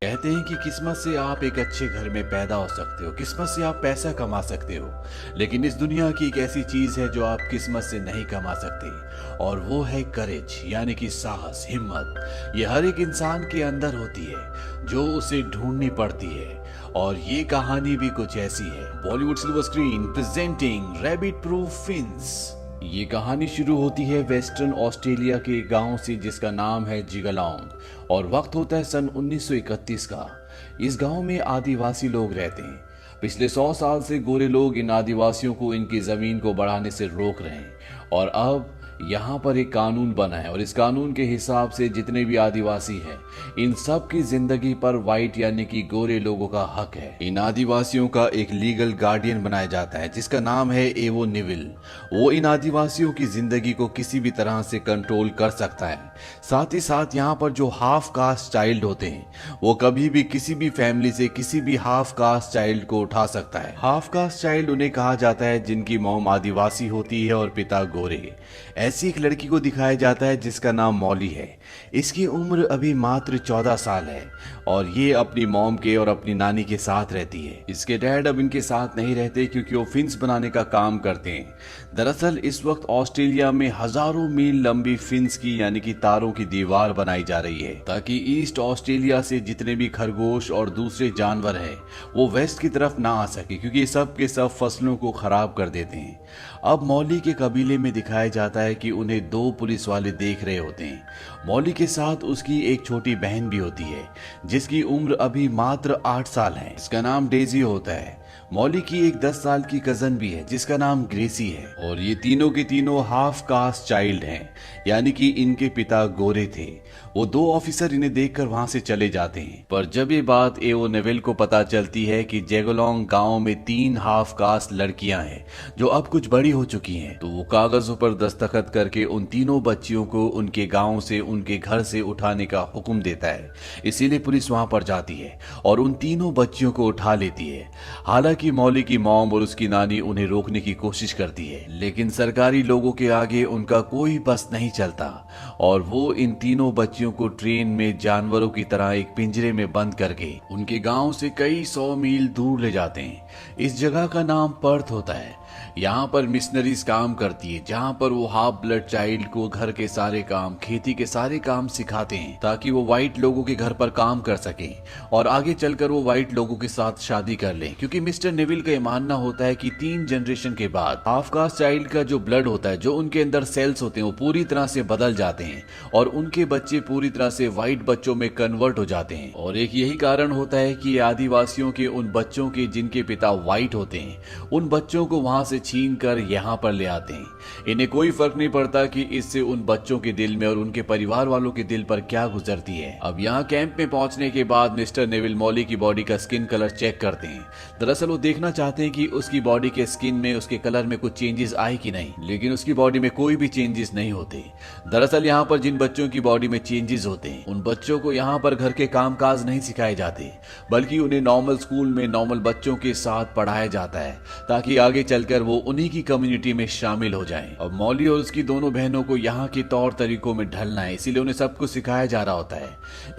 कहते हैं कि किस्मत से आप एक अच्छे घर में पैदा हो सकते हो, किस्मत से आप पैसा कमा सकते हो, लेकिन इस दुनिया की एक ऐसी चीज है जो आप किस्मत से नहीं कमा सकते, और वो है करेज, यानी कि साहस, हिम्मत। ये हर एक इंसान के अंदर होती है जो उसे ढूंढनी पड़ती है, और ये कहानी भी कुछ ऐसी है। Bollywood silver screen presenting rabbit proof fins. ये कहानी शुरू होती है वेस्टर्न ऑस्ट्रेलिया के गांव से जिसका नाम है जिगलॉन्ग, और वक्त होता है सन 1931 का। इस गांव में आदिवासी लोग रहते हैं। पिछले 100 साल से गोरे लोग इन आदिवासियों को इनकी जमीन को बढ़ाने से रोक रहे हैं, और अब यहाँ पर एक कानून बना है, और इस कानून के हिसाब से जितने भी आदिवासी हैं इन सब की जिंदगी पर वाइट यानी कि गोरे लोगों का हक है। इन आदिवासियों का एक लीगल गार्डियन बनाया जाता है जिसका नाम है एवो निविल। वो इन आदिवासियों की जिंदगी को किसी भी तरह से कंट्रोल कर सकता है। साथ ही साथ यहाँ पर जो हाफ कास्ट चाइल्ड होते हैं वो कभी भी किसी भी फैमिली से किसी भी हाफ कास्ट चाइल्ड को उठा सकता है। हाफ कास्ट चाइल्ड उन्हें कहा जाता है जिनकी मॉम आदिवासी होती है और पिता गोरे। ऐसी एक लड़की को दिखाया जाता है जिसका नाम मॉली है। इसकी उम्र अभी मात्र 14 साल है, और ये अपनी मॉम के और अपनी नानी के साथ रहती है। इसके डैड अब इनके साथ नहीं रहते क्योंकि वो फिन्स बनाने का काम करते हैं। दरअसल इस वक्त ऑस्ट्रेलिया में हजारों मील लंबी फिन्स की यानी कि तारों की दीवार बनाई जा रही है ताकि ईस्ट ऑस्ट्रेलिया से जितने भी खरगोश और दूसरे जानवर हैं वो वेस्ट की तरफ ना आ सके, क्योंकि ये सब के सब फसलों को खराब कर देते हैं। अब मौली के कबीले में दिखाया जाता है कि उन्हें 2 पुलिस वाले देख रहे होते हैं। मौली के साथ उसकी एक छोटी बहन भी होती है जिसकी उम्र अभी मात्र 8 साल है। इसका नाम डेजी होता है। मौली की एक 10 साल की कजन भी है जिसका नाम ग्रेसी है, और ये तीनों के तीनों हाफ कास्ट चाइल्ड हैं, यानी कि इनके पिता गोरे थे। वो 2 ऑफिसर इन्हें देखकर वहां से चले जाते हैं, पर जब ये बात एवो नेविल को पता चलती है कि जेगोलोंग गांव में 3 हाफ कास्ट लड़कियां हैं जो अब कुछ बड़ी हो चुकी हैं, तो वो कागजों पर दस्तखत करके उन तीनों बच्चियों को उनके गांव से उनके घर से उठाने का हुक्म देता है। इसीलिए पुलिस वहां पर जाती है और उन तीनों बच्चियों को उठा लेती है। हालांकि मौली की मॉम और उसकी नानी उन्हें रोकने की कोशिश करती है, लेकिन सरकारी लोगों के आगे उनका कोई बस नहीं चलता, और वो इन तीनों बच्चियों को ट्रेन में जानवरों की तरह एक पिंजरे में बंद करके उनके गांव से कई 100 मील दूर ले जाते हैं। इस जगह का नाम पर्थ होता है। यहाँ पर मिशनरीज काम करती है, जहाँ पर वो हाफ ब्लड चाइल्ड को घर के सारे काम, खेती के सारे काम सिखाते हैं ताकि वो व्हाइट लोगों के घर पर काम कर सके और आगे चलकर वो व्हाइट लोगों के साथ शादी कर लें। क्योंकि मिस्टर नेविल का ये मानना होता है कि 3 जनरेशन के बाद हाफ कास्ट चाइल्ड का जो ब्लड होता है, जो उनके अंदर सेल्स होते हैं, वो पूरी तरह से बदल जाते हैं और उनके बच्चे पूरी तरह से व्हाइट बच्चों में कन्वर्ट हो जाते हैं। और एक यही कारण होता है कि आदिवासियों के उन बच्चों के जिनके पिता व्हाइट होते हैं, उन बच्चों को वहां से छीन कर यहाँ पर ले आते हैं। इन्हें कोई फर्क नहीं पड़ता कि इससे उन बच्चों के दिल में और उनके परिवार वालों के दिल पर क्या गुजरती है। अब यहाँ कैंप में पहुंचने के बाद मिस्टर नेविल मौली की बॉडी का स्किन कलर चेक करते हैं। दरअसल वो देखना चाहते हैं कि उसकी बॉडी के स्किन में, उसके कलर में कुछ चेंजेस आए कि नहीं, लेकिन उसकी बॉडी में कोई भी चेंजेस नहीं होते। दरअसल यहाँ पर जिन बच्चों की बॉडी में चेंजेस होते हैं उन बच्चों को यहाँ पर घर के काम काज नहीं सिखाए जाते, बल्कि उन्हें नॉर्मल स्कूल में नॉर्मल बच्चों के साथ पढ़ाया जाता है ताकि आगे चलकर वो उन्हीं की कम्युनिटी में शामिल हो जाएं। अब मौली और उसकी दोनों बहनों को यहाँ के तौर तरीकों में ढलना है, इसीलिए उन्हें सब कुछ सिखाया जा रहा होता है।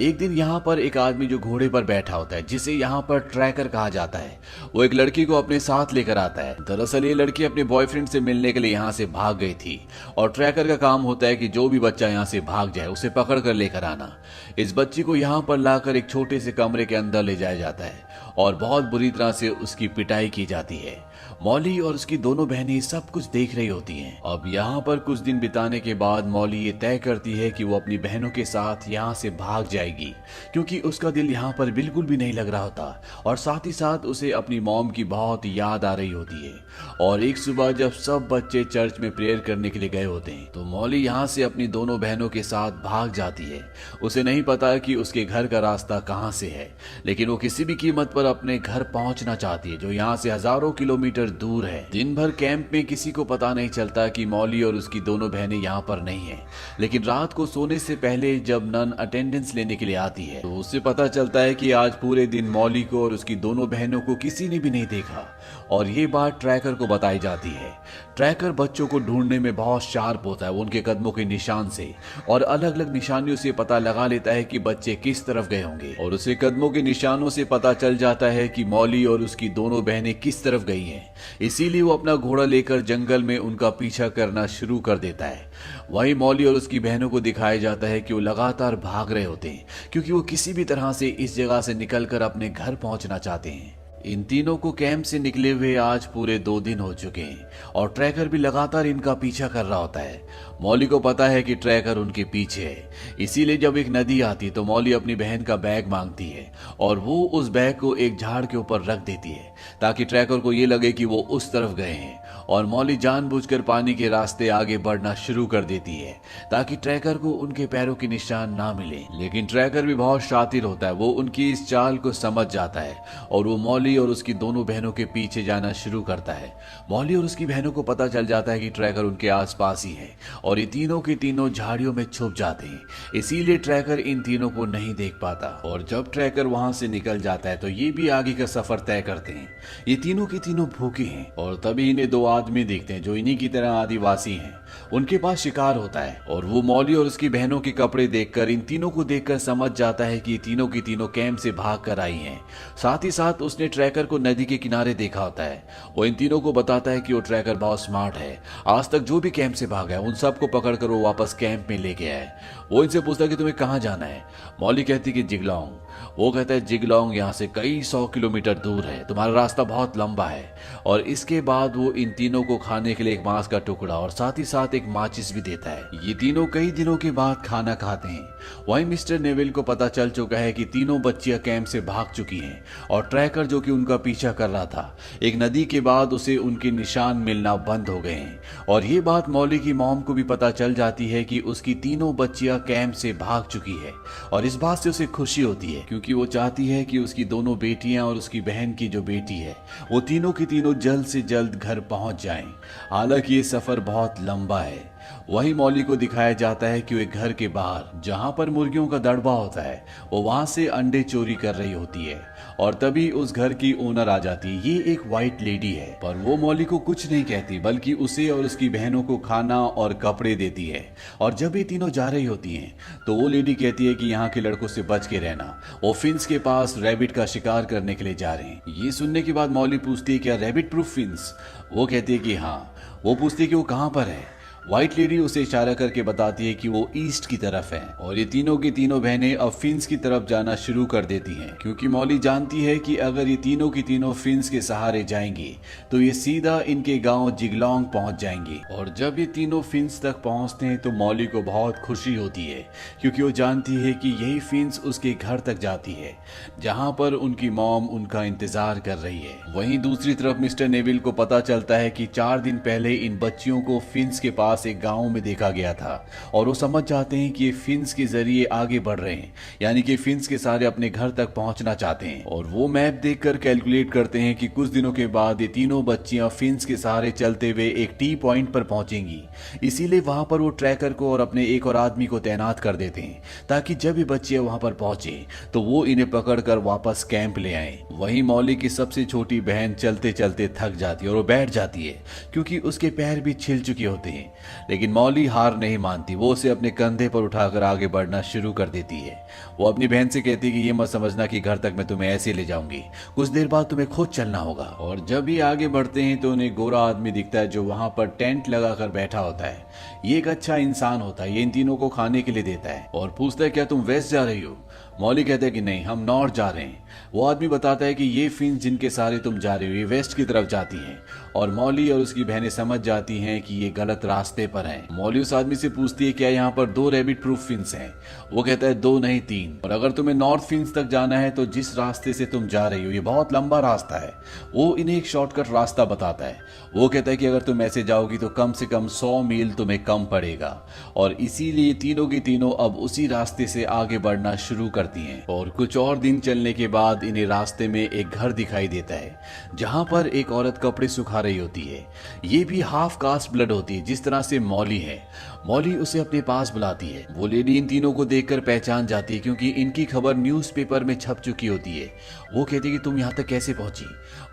एक दिन यहाँ पर एक आदमी जो घोड़े पर बैठा होता है, जिसे यहाँ पर ट्रैकर कहा जाता है, वो एक लड़की को अपने साथ लेकर आता है। दरअसल ये लड़की अपने बॉयफ्रेंड से मिलने के लिए यहाँ से भाग गई थी, और ट्रैकर का काम होता है कि जो भी बच्चा यहाँ से भाग जाए उसे पकड़ कर लेकर आना। इस बच्ची को यहाँ पर लाकर एक छोटे से कमरे के अंदर ले जाया जाता है और बहुत बुरी तरह से उसकी पिटाई की जाती है। मौली और उसकी दोनों बहनें सब कुछ देख रही होती हैं। अब यहाँ पर कुछ दिन बिताने के बाद मौली ये तय करती है कि वो अपनी बहनों के साथ यहाँ से भाग जाएगी, क्योंकि उसका दिल यहाँ पर बिल्कुल भी नहीं लग रहा होता, और साथ ही साथ उसे अपनी मॉम की बहुत याद आ रही होती है। और एक सुबह जब सब बच्चे चर्च में प्रेयर करने के लिए गए होते हैं तो मौली यहाँ से अपनी दोनों बहनों के साथ भाग जाती है। उसे नहीं पता कि उसके घर का रास्ता कहाँ से है, लेकिन वो किसी भी कीमत पर अपने घर पहुंचना चाहती है जो यहाँ से हजारों किलोमीटर दूर है। दिन भर कैंप में किसी को पता नहीं चलता कि मौली और उसकी दोनों बहनें यहाँ पर नहीं है, लेकिन रात को सोने से पहले जब नन अटेंडेंस लेने के लिए आती है तो उससे पता चलता है कि आज पूरे दिन मौली को और उसकी दोनों बहनों को किसी ने भी नहीं देखा, और ये बात ट्रैकर को बताई जाती है। ट्रैकर बच्चों को ढूंढने में बहुत शार्प होता है, वो उनके कदमों के निशान से और अलग अलग निशानियों से पता लगा लेता है है कि बच्चे किस तरफ गए होंगे और उसे कदमों के निशानों से पता चल जाता है कि मौली और उसकी दोनों बहनें किस तरफ गई हैं। इसीलिए वो अपना घोड़ा लेकर जंगल में उनका पीछा करना शुरू कर देता है। वहीं मौली और उसकी बहनों को दिखाया जाता है कि वो लगातार भाग रहे होते हैं क्योंकि वो किसी भी तरह से इस जगह से निकलकर अपने घर पहुंचना चाहते हैं। इन तीनों को कैंप से निकले हुए आज पूरे 2 दिन हो चुके हैं और ट्रैकर भी लगातार इनका पीछा कर रहा होता है। मौली को पता है कि ट्रैकर उनके पीछे है, इसीलिए जब एक नदी आती तो मौली अपनी बहन का बैग मांगती है और वो उस बैग को एक झाड़ के ऊपर रख देती है ताकि ट्रैकर को ये लगे कि वो उस तरफ गए हैं। और मौली जानबूझकर पानी के रास्ते आगे बढ़ना शुरू कर देती है ताकि ट्रैकर को उनके पैरों के निशान ना मिले। लेकिन ट्रैकर भी बहुत शातिर होता है, वो उनकी इस चाल को समझ जाता है और वो मौली और उसकी दोनों बहनों के पीछे जाना शुरू करता है। मौली और उसकी बहनों को पता चल जाता है कि ट्रैकर उनके आसपास ही है और ये तीनों के तीनों झाड़ियों में छुप जाते हैं, इसीलिए ट्रैकर इन तीनों को नहीं देख पाता। और जब ट्रैकर वहां से निकल जाता है तो ये भी आगे का सफर तय करते हैं। ये तीनों के तीनों भूखे हैं और तभी इन्हें 2 आदमी दिखते हैं जो इन्हीं की तरह आदिवासी हैं। उनके पास शिकार होता है और वो मौली और उसकी बहनों के कपड़े देखकर इन तीनों को देखकर समझ जाता है कि ये तीनों की तीनों कैंप से भाग कर आई हैं। साथ ही साथ उसने ट्रैकर को नदी के किनारे देखा होता है। वो इन तीनों को बताता है कि वो ट्रैकर बहुत स्मार्ट है, आज तक जो भी कैंप से भागा है उन सबको पकड़कर वो वापस कैंप में ले गया है। वो इनसे पूछता है कि तुम्हें कहाँ जाना है। मौली कहती कि जिगलौंग। वो कहता है जिगलौंग यहाँ से कई 100 किलोमीटर दूर है, तुम्हारा रास्ता बहुत लंबा है। और इसके बाद वो इन तीनों को खाने के लिए एक मांस का टुकड़ा और साथ ही साथ एक माचिस भी देता है। ये तीनों कई दिनों के बाद खाना खाते हैं। वहीं मिस्टर नेविल को पता चल चुका है कि तीनों बच्चियां कैंप से भाग चुकी हैं और ट्रैकर जो कि उनका पीछा कर रहा था, एक नदी के बाद उसे उनके निशान मिलना बंद हो गए हैं। और ये बात मौली की मॉम को भी पता चल जाती है कि उसकी तीनों बच्चियां कैंप से भाग चुकी है और इस बात से उसे खुशी होती है क्योंकि वो चाहती है कि उसकी दोनों बेटियां और उसकी बहन की जो बेटी है वो तीनों की तीनों जल्द से जल्द घर पहुंच जाएं। हालांकि ये सफर बहुत लंबा है। वहीं मौली को दिखाया जाता है कि वो एक घर के बाहर जहां पर मुर्गियों का दड़बा होता है वो वहां से अंडे चोरी कर रही होती है और तभी उस घर की ओनर आ जाती है। ये एक वाइट लेडी है पर वो मौली को कुछ नहीं कहती बल्कि उसे और उसकी बहनों को खाना और कपड़े देती है। और जब ये तीनों जा रही होती हैं तो वो लेडी कहती है कि यहाँ के लड़कों से बच के रहना, वो फिंस के पास रैबिट का शिकार करने के लिए जा रहे हैं। ये सुनने के बाद मौली पूछती है क्या रैबिट प्रूफ फिंस? वो कहती है कि हाँ। वो पूछती है कि वो कहाँ पर है। व्हाइट लेडी उसे इशारा करके बताती है कि वो ईस्ट की तरफ है और ये तीनों की तीनों बहनें अब फिंस की तरफ जाना शुरू कर देती हैं क्योंकि मौली जानती है कि अगर ये तीनों की तीनों फिंस के सहारे जाएंगी तो ये सीधा इनके गांव जिगलौंग पहुंच जाएंगी। और जब ये तीनों फिंस तक पहुंचते हैं तो मौली को बहुत खुशी होती है क्योंकि वो जानती है कि यही फिंस उसके घर तक जाती है जहां पर उनकी मॉम उनका इंतजार कर रही है। वहीं दूसरी तरफ मिस्टर नेविल को पता चलता है कि 4 दिन पहले इन बच्चियों को फिंस के पास एक गांव में देखा गया था और वो समझ जाते हैं कि ये फिंस के जरिए आगे बढ़ रहे हैं, यानी कि फिंस के सारे अपने घर तक पहुंचना चाहते हैं। और वो मैप देखकर कैलकुलेट करते हैं कि कुछ दिनों के बाद ये तीनों बच्चियां फिंस के सहारे चलते हुए एक टी पॉइंट पर पहुंचेंगी। इसीलिए वहां पर वो ट्रैकर को और अपने एक और आदमी को तैनात कर देते हैं ताकि जब ये बच्चियां वहां पर पहुंचे तो वो इन्हें पकड़कर वापस कैंप ले आए। वहीं मौली की सबसे छोटी बहन चलते चलते थक जाती है और वो बैठ जाती है क्योंकि उसके पैर भी छिल चुके होते हैं। लेकिन मौली हार नहीं मानती, वो उसे अपने कंधे पर उठाकर आगे बढ़ना शुरू कर देती है। वो अपनी बहन से कहती है कि ये मत समझना कि घर तक मैं तुम्हें ऐसे ले जाऊंगी, कुछ देर बाद तुम्हें खुद चलना होगा। और जब ये आगे बढ़ते हैं तो उन्हें गोरा आदमी दिखता है जो वहां पर टेंट लगाकर बैठा होता है। ये एक अच्छा इंसान होता है, ये इन तीनों को खाने के लिए देता है और पूछता है क्या तुम वेस्ट जा रही हो? मौली कहते हैं कि नहीं, हम नॉर्थ जा रहे हैं। वो आदमी बताता है कि ये फिंस जिनके सारे तुम जा रहे हो ये वेस्ट की तरफ जाती हैं और मौली और उसकी बहनें समझ जाती हैं कि ये गलत रास्ते पर हैं। मौली उस आदमी से पूछती है क्या यहाँ पर 2 रैबिट प्रूफ फिंस हैं? वो कहता है 2 नहीं 3, और अगर तुम्हें नॉर्थ फिंस तक जाना है तो जिस रास्ते से तुम जा रही हो ये बहुत लंबा रास्ता है। वो इन्हें एक शॉर्टकट रास्ता बताता है। वो कहता है कि अगर तुम ऐसे जाओगी तो कम से कम 100 मील तुम्हें कम पड़ेगा और इसीलिए तीनों की तीनों अब उसी रास्ते से आगे बढ़ना शुरू करती हैं। और कुछ और दिन चलने के बाद इन्हें रास्ते में एक घर दिखाई देता है जहां पर एक औरत कपड़े सुखा रही होती है। ये भी हाफ कास्ट ब्लड होती है जिस तरह से मौली है। मॉली उसे अपने पास बुलाती है। वो लेडी इन तीनों को देखकर पहचान जाती है क्योंकि इनकी खबर न्यूज़पेपर में छप चुकी होती है। वो कहती है कि तुम यहाँ तक कैसे पहुंची?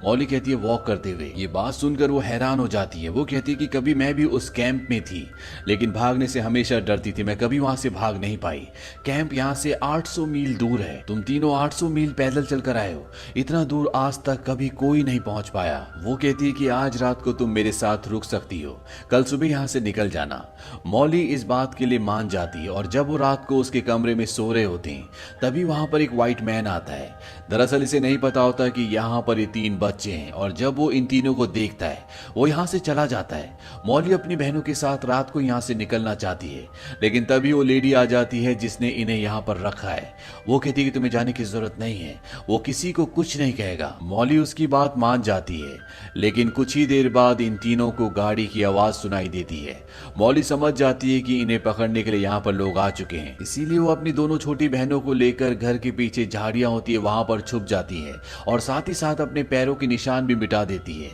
मॉली कहती है वॉक करते हुए। ये बात सुनकर वो हैरान हो जाती है। वो कहती है कि कभी मैं भी उस कैंप में थी, लेकिन भागने से हमेशा डरती थी, मैं कभी वहां से भाग नहीं पाई। कैंप यहाँ से 800 मील दूर है। तुम तीनों 800 मील पैदल चलकर आए हो। इतना दूर आज तक कभी कोई नहीं पहुंच पाया। वो कहती है कि आज रात को तुम मेरे साथ रुक सकती हो, कल सुबह यहाँ से निकल जाना। मॉली इस बात के लिए मान जाती है और जब वो रात को उसके कमरे में सो रहे होते हैं तभी वहां पर एक व्हाइट मैन आता है। दरअसल इसे नहीं पता होता कि यहाँ पर ये 3 बच्चे हैं और जब वो इन तीनों को देखता है वो यहाँ से चला जाता है। मॉली अपनी बहनों के साथ रात को यहाँ से निकलना चाहती है, लेकिन तभी वो लेडी आ जाती है जिसने इन्हें यहाँ पर रखा है। वो कहती है कि तुम्हें जाने की जरूरत नहीं है, वो किसी को कुछ नहीं कहेगा। मॉली उसकी बात मान जाती है, लेकिन कुछ ही देर बाद इन तीनों को गाड़ी की आवाज सुनाई देती है। मॉली समझ जाती है कि इन्हें पकड़ने के लिए यहाँ पर लोग आ चुके हैं, इसीलिए वो अपनी दोनों छोटी बहनों को लेकर घर के पीछे झाड़ियां होती है वहां पर छुप जाती है और साथ ही साथ अपने पैरों के निशान भी मिटा देती है।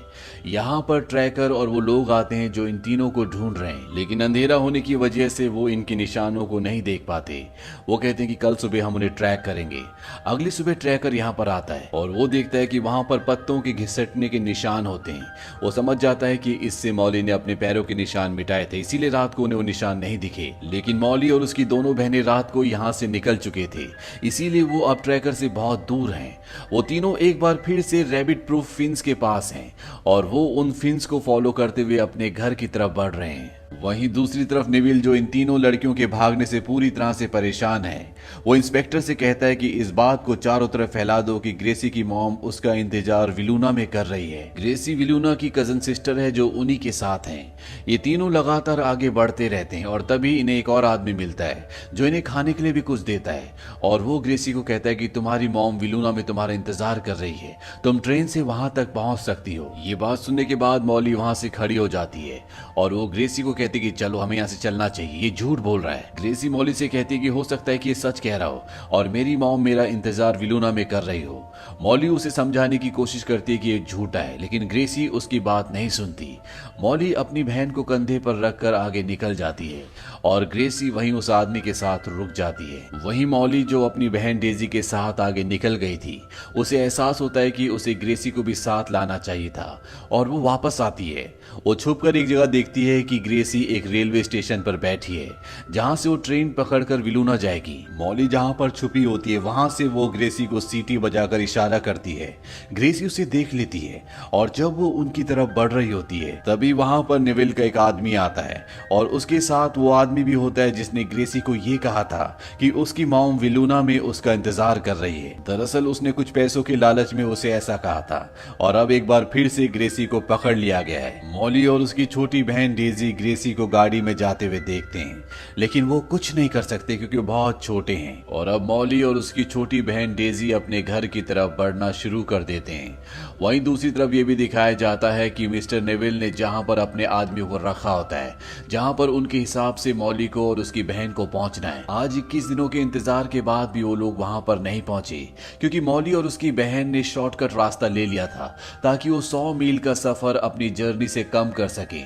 यहाँ पर ट्रैकर और वो लोग आते हैं जो इन तीनों को ढूंढ रहे हैं, लेकिन अंधेरा होने की वजह से वो इनके निशानों को नहीं देख पाते। वो कहते हैं कि कल सुबह हम उन्हें ट्रैक करेंगे। अगली सुबह ट्रैकर यहाँ पर आता है और वो देखता है कि वहां पर पत्तों के घिसटने के निशान होते हैं। वो समझ जाता है कि इससे मॉली ने अपने पैरों के निशान मिटाए थे, इसीलिए रात को उन्हें वो निशान नहीं दिखे। लेकिन मॉली और उसकी दोनों बहनें रात को यहाँ से निकल चुके थे, इसीलिए वो अब ट्रैकर से बहुत दूर हैं। वो तीनों एक बार फिर से रैबिट प्रूफ फिंस के पास हैं और वो उन फिंस को फॉलो करते हुए अपने घर की तरफ बढ़ रहे हैं। वहीं दूसरी तरफ नेविल, जो इन तीनों लड़कियों के भागने से पूरी तरह से परेशान है, वो इंस्पेक्टर से कहता है कि इस बात को चारों तरफ फैला दो कि ग्रेसी की मॉम उसका इंतजार विलूना में कर रही है। ग्रेसी विलूना की कजन सिस्टर है जो उन्हीं के साथ हैं। ये तीनों लगातार आगे बढ़ते रहते हैं और तभी इन्हें एक और आदमी मिलता है जो इन्हें खाने के लिए भी कुछ देता है और वो ग्रेसी को कहता है कि तुम्हारी मॉम विलूना में तुम्हारा इंतजार कर रही है, तुम ट्रेन से वहां तक पहुंच सकती हो। ये बात सुनने के बाद मॉली वहां से खड़ी हो जाती है और वो ग्रेसी को कहती कि चलो हमें यहाँ से चलना चाहिए, ये झूठ बोल रहा है। ग्रेसी मॉली से कहती है कि हो सकता है कि ये सच कह रहा हो और मेरी मॉम मेरा इंतजार विलूना में कर रही हो। मॉली उसे समझाने की कोशिश करती है कि ये झूठा है, लेकिन ग्रेसी उसकी बात नहीं सुनती। मॉली अपनी बहन को कंधे पर रखकर आगे निकल जाती है और ग्रेसी वहीं उस आदमी के साथ रुक जाती है। वहीं मॉली, जो अपनी बहन डेजी के साथ आगे निकल गई थी, उसे एहसास होता है कि उसे ग्रेसी को भी साथ लाना चाहिए था और वो वापस आती है। वो छुपकर एक जगह देखती है कि ग्रेसी एक रेलवे स्टेशन पर बैठी है जहां से वो ट्रेन पकड़कर विलूना जाएगी। मॉली जहां पर छुपी होती है वहां से वो ग्रेसी को सीटी बजाकर इशारा करती है। ग्रेसी उसे देख लेती है और जब वो उनकी तरफ बढ़ रही होती है तभी वहां पर नेविल का एक आदमी आता है और उसके साथ वो आदमी भी होता है जिसने ग्रेसी को ये कहा था कि उसकी मॉम विलूना में उसका इंतजार कर रही है। दरअसल उसने कुछ पैसों के लालच में उसे ऐसा कहा था और अब एक बार फिर से ग्रेसी को पकड़ लिया गया है। मॉली और उसकी छोटी बहन डेजी ग्रेसी को गाड़ी में जाते हुए देखते हैं, लेकिन वो कुछ नहीं कर सकते क्योंकि वो बहुत छोटे हैं। और अब मॉली और उसकी छोटी बहन डेजी अपने घर की तरफ बढ़ना शुरू कर देते हैं। वहीं दूसरी तरफ ये भी दिखाया जाता है कि मिस्टर नेविल ने जहां पर अपने आदमियों को रखा होता है, जहां पर उनके हिसाब से मॉली को और उसकी बहन को पहुंचना है, आज 21 दिनों के इंतजार के बाद भी वो लोग वहां पर नहीं पहुंचे क्योंकि मॉली और उसकी बहन ने शॉर्टकट रास्ता ले लिया था ताकि वो 100 मील का सफर अपनी जर्नी से कम कर सके।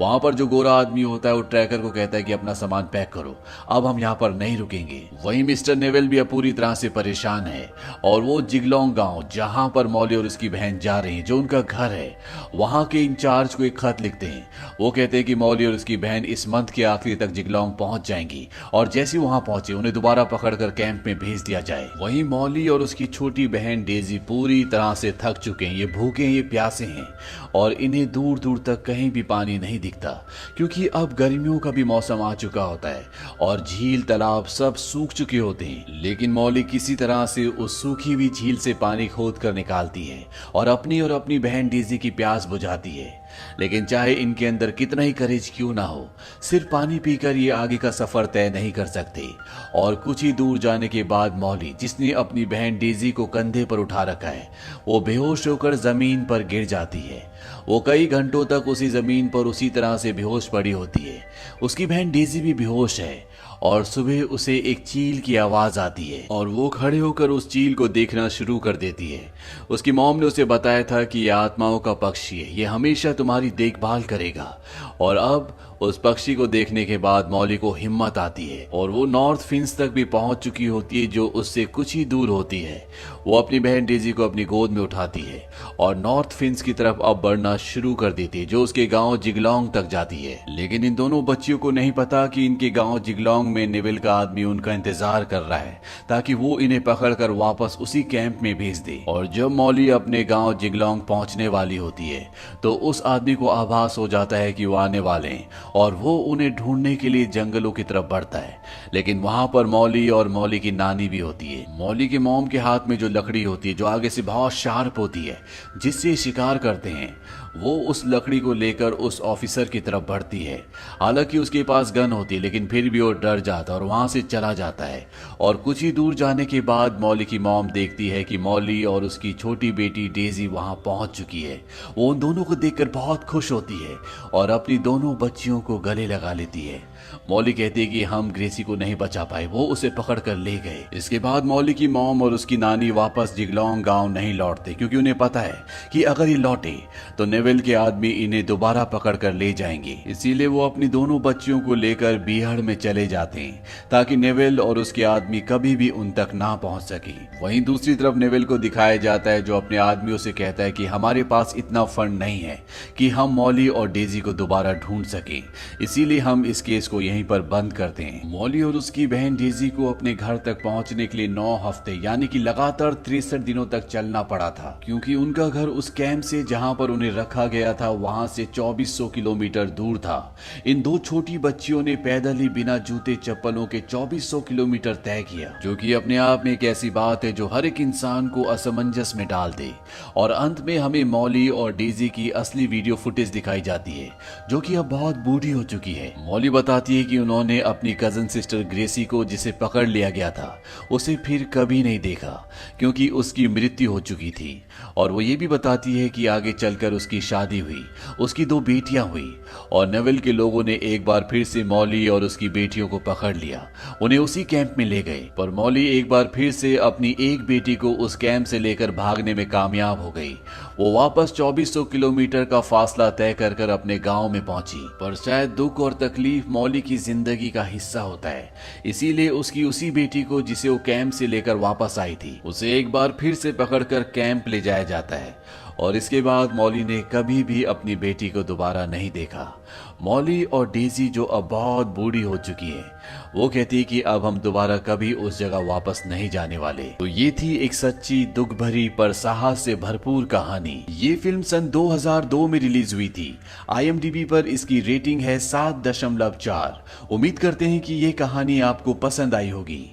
वहां पर जो गोरा आदमी होता है वो ट्रैकर को कहता है कि अपना सामान पैक करो, अब हम यहाँ पर नहीं रुकेंगे। वहीं मिस्टर नेविल भी अब पूरी तरह से परेशान है और वो जिगलोंग गांव, जहां पर मॉली और उसकी बहन जा रही हैं, जो उनका घर है, वहां के इंचार्ज को एक खत लिखते हैं। वो कहते हैं कि मॉली और उसकी बहन इस मंथ के आखिरी तक जिगलोंग पहुंच जाएंगी और जैसे वहां पहुंचे उन्हें दोबारा पकड़कर कैंप में भेज दिया जाए। वहीं मॉली और उसकी छोटी बहन डेजी पूरी तरह से थक चुके हैं, ये भूखे हैं, ये प्यासे हैं और इन्हें दूर दूर तक कहीं भी पानी नहीं दिखता क्योंकि अब गर्मियों का भी मौसम आ चुका होता है और झील तालाब सब सूख चुके होते हैं। लेकिन मॉली किसी तरह से उस सूखी हुई झील से पानी खोद कर निकालती है और अपनी बहन डेजी की प्यास बुझाती है। लेकिन चाहे इनके अंदर कितना ही करेज क्यों ना हो, सिर्फ पानी पीकर ये आगे का सफर तय नहीं कर सकते। और कुछ ही दूर जाने के बाद मॉली, जिसने अपनी बहन डेजी को कंधे पर उठा रखा है, वो बेहोश होकर जमीन पर गिर जाती है। वो कई घंटों तक उसी जमीन पर उसी तरह से बेहोश पड़ी होती है। उसकी बहन डेजी भी बेहोश है और सुबह उसे एक चील की आवाज आती है और वो खड़े होकर उस चील को देखना शुरू कर देती है। उसकी मॉम ने उसे बताया था कि यह आत्माओं का पक्षी है, यह हमेशा तुम्हारी देखभाल करेगा। और अब उस पक्षी को देखने के बाद मौली को हिम्मत आती है और वो नॉर्थ फिन्स तक भी पहुंच चुकी होती है, जो उससे कुछ ही दूर होती है। वो अपनी बहन डेजी को अपनी गोद में उठाती है और नॉर्थ फिन्स की तरफ अब बढ़ना शुरू कर देती है, जो उसके गांव जिगलॉन्ग तक जाती है। लेकिन इन दोनों बच्चियों को नहीं पता कि इनके गांव जिगलॉन्ग में नेविल का आदमी उनका इंतजार कर रहा है, ताकि वो इन्हें पकड़कर वापस उसी कैंप में भेज दे। और जब मौली अपने गांव जिगलॉन्ग पहुंचने वाली होती है तो उस आदमी को आभास हो जाता है कि वो आने वाले हैं और वो उन्हें ढूंढने के लिए जंगलों की तरफ बढ़ता है। लेकिन वहां पर मौली और मौली की नानी भी होती है। मौली के मॉम के हाथ में जो लकड़ी होती है, जो आगे से बहुत शार्प होती है, जिससे शिकार करते हैं, वो उस लकड़ी को लेकर उस ऑफिसर की तरफ बढ़ती है। हालांकि उसके पास गन होती है, लेकिन फिर भी वो डर जाता है और वहां से चला जाता है। और कुछ ही दूर जाने के बाद मौली की मॉम देखती है कि मौली और उसकी छोटी बेटी डेजी वहां पहुंच चुकी है। वो उन दोनों को देखकर बहुत खुश होती है और अपनी दोनों बच्चियों को गले लगा लेती है। मौली कहती है कि हम ग्रेसी को नहीं बचा पाए, वो उसे पकड़ कर ले गए। इसके बाद मौली की मॉम और उसकी नानी वापस जिगलॉन्ग गांव नहीं लौटते, क्योंकि उन्हें पता है कि अगर ये लौटे तो नेविल के आदमी इन्हें दोबारा पकड़ कर ले जाएंगे। इसीलिए वो अपनी दोनों बच्चियों को लेकर बीहड़ में चले जाते हैं, ताकि नेविल और उसके आदमी कभी भी उन तक ना पहुंच सके। वहीं दूसरी तरफ नेविल को दिखाया जाता है, जो अपने आदमियों से कहता है कि हमारे पास इतना फंड नहीं है कि हम मौली और डेजी को दोबारा ढूंढ सकें, इसीलिए हम इस केस को यहीं पर बंद करते हैं। मौली और उसकी बहन डेजी को अपने घर तक पहुंचने के लिए 9 हफ्ते यानी कि लगातार 63 दिनों तक चलना पड़ा था, क्योंकि उनका घर उस कैंप से जहां पर उन्हें रखा गया था वहां से 2400 किलोमीटर दूर था। इन दो छोटी बच्चियों ने पैदल ही बिना जूते चप्पलों के 2400 किलोमीटर तय किया, जो कि अपने आप में एक ऐसी बात है जो हर एक इंसान को असमंजस में डाल दे। और अंत में हमें मौली और डेजी की असली वीडियो फुटेज दिखाई जाती है, जो कि अब बहुत बूढ़ी हो चुकी है। मौली बताती है कि उन्होंने अपनी कजन सिस्टर ग्रेसी को, जिसे पकड़ लिया गया था, उसे फिर कभी नहीं देखा, क्योंकि उसकी मृत्यु हो चुकी थी। और वो ये भी बताती है कि आगे चलकर उसकी शादी हुई, उसकी 2 बेटियां हुई और नेविल के लोगों ने एक बार फिर से मौली और उसकी बेटियों को पकड़ लिया, उन्हें उसी कैंप में ले गए। पर मौली एक बार फिर से अपनी एक बेटी को उस कैंप से लेकर भागने में कामयाब हो गई। वो वापस 2400 किलोमीटर का फासला तय कर अपने गांव में पहुंची। पर शायद दुख और तकलीफ मौली की जिंदगी का हिस्सा होता है, इसीलिए उसकी उसी बेटी को, जिसे वो कैंप से लेकर वापस आई थी, उसे एक बार फिर से पकड़कर कैंप ले जाया जाता है। और इसके बाद मौली ने कभी भी अपनी बेटी को दोबारा नहीं देखा। मौली और डेजी, जो अब बहुत बूढ़ी हो चुकी है, वो कहती है कि अब हम दोबारा कभी उस जगह वापस नहीं जाने वाले। तो ये थी एक सच्ची, दुख भरी पर साहस से भरपूर कहानी। ये फिल्म सन 2002 में रिलीज हुई थी। IMDb पर इसकी रेटिंग है 7.4। उम्मीद करते हैं कि ये कहानी आपको पसंद आई होगी।